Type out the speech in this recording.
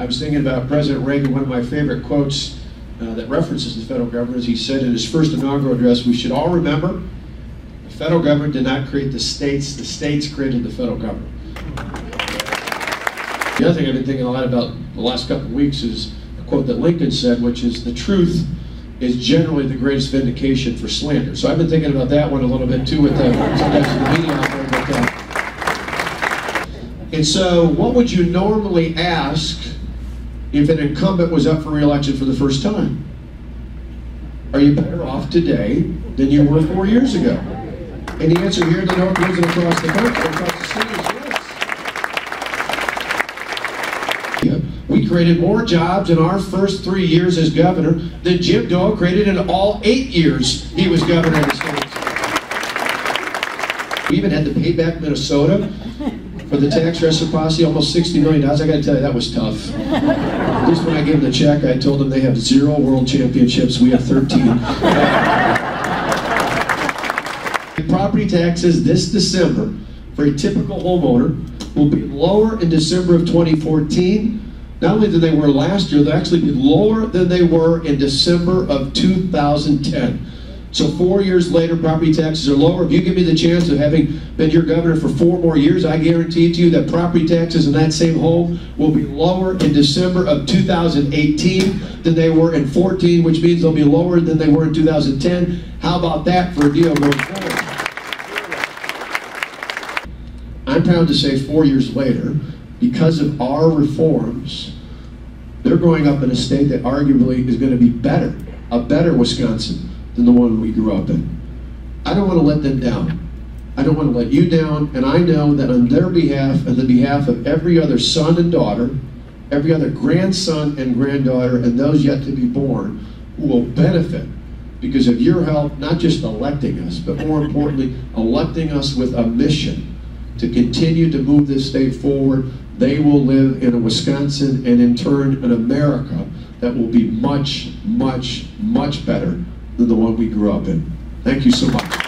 I was thinking about President Reagan. One of my favorite quotes that references the federal government is he said in his first inaugural address, we should all remember the federal government did not create the states created the federal government. The other thing I've been thinking a lot about the last couple of weeks is a quote that Lincoln said, which is, the truth is generally the greatest vindication for slander. So I've been thinking about that one a little bit too with the media out there. And so what would you normally ask if an incumbent was up for re-election for the first time? Are you better off today than you were 4 years ago? And the answer here in the Northwoods and across the country, across the state, is yes. We created more jobs in our first 3 years as governor than Jim Doe created in all 8 years he was governor of the state. We even had to pay back Minnesota for the tax reciprocity, almost $60 million. I gotta tell you, that was tough. At least when I gave them the check, I told them they have 0 world championships, we have 13. Property taxes this December for a typical homeowner will be lower in December of 2014. Not only than they were last year, they'll actually be lower than they were in December of 2010. So 4 years later, property taxes are lower. If you give me the chance of having been your governor for 4 more years, I guarantee to you that property taxes in that same home will be lower in December of 2018 than they were in 14, which means they'll be lower than they were in 2010. How about that for a deal going forward? I'm proud to say 4 years later, because of our reforms, they're growing up in a state that arguably is going to be better, a better Wisconsin than the one we grew up in. I don't want to let them down. I don't want to let you down, and I know that on their behalf and the behalf of every other son and daughter, every other grandson and granddaughter, and those yet to be born, who will benefit because of your help, not just electing us, but more importantly, electing us with a mission to continue to move this state forward. They will live in a Wisconsin and in turn an America that will be much, much, much better than the one we grew up in. Thank you so much.